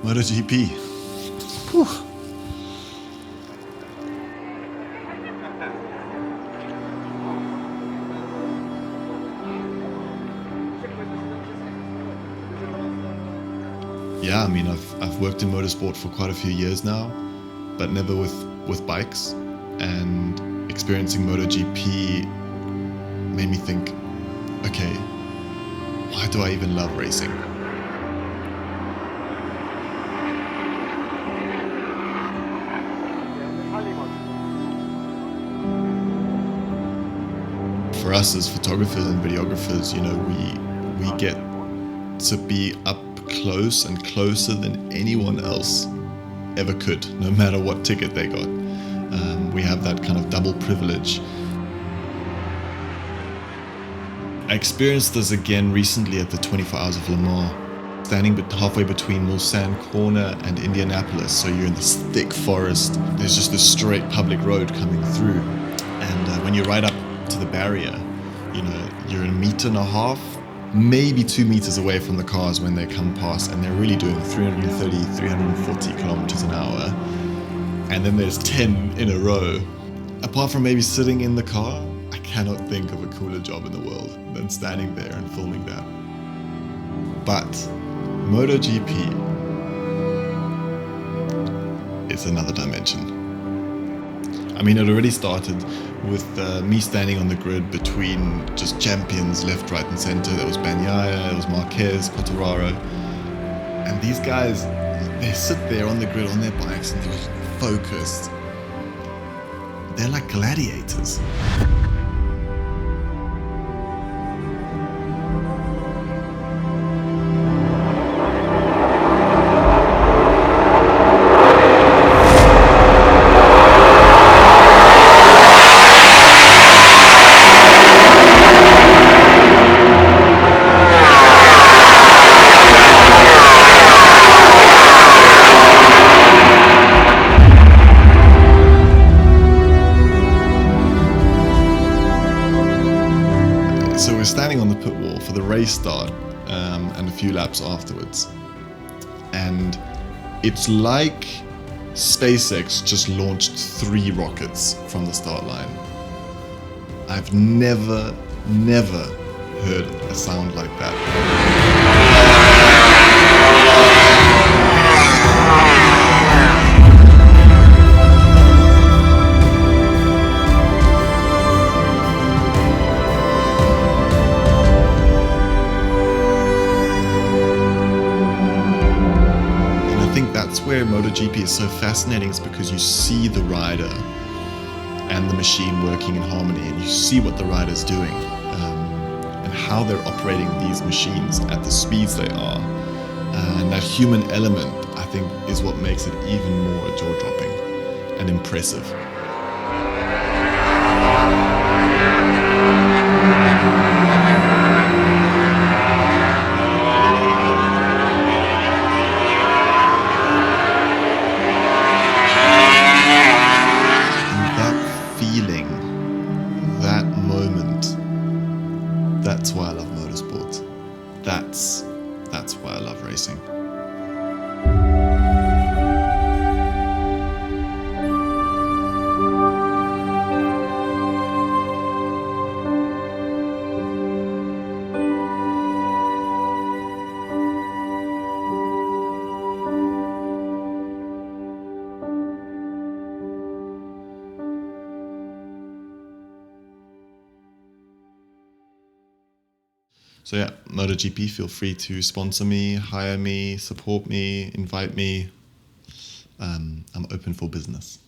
MotoGP. Whew. Yeah, I mean, I've worked in motorsport for quite a few years now, but never with bikes. And experiencing MotoGP made me think, okay, why do I even love racing? For us as photographers and videographers, we get to be up close and closer than anyone else ever could, no matter what ticket they got. We have that kind of double privilege. I experienced this again recently at the 24 Hours of Le Mans, standing halfway between Mulsanne Corner and Indianapolis. So you're in this thick forest. There's just this straight public road coming through. And when you're right up to the barrier, you're 1.5 meters, maybe 2 meters away from the cars when they come past, and they're really doing 330, 340 kilometers an hour. And then there's 10 in a row. Apart from maybe sitting in the car, I cannot think of a cooler job in the world than standing there and filming that. But MotoGP is another dimension. I mean, it already started with me standing on the grid between just champions left, right and center. There was Bagnaia, there was Marquez, Quartararo. And these guys, they sit there on the grid on their bikes and they're focused. They're like gladiators. So we're standing on the pit wall for the race start and a few laps afterwards. And it's like SpaceX just launched 3 rockets from the start line. I've never heard a sound like that. That's where MotoGP is so fascinating, is because you see the rider and the machine working in harmony, and you see what the rider's doing and how they're operating these machines at the speeds they are. And that human element, I think, is what makes it even more jaw-dropping and impressive. That moment, that's why I love motorsport. That's why I love racing. So yeah, MotoGP, feel free to sponsor me, hire me, support me, invite me. I'm open for business.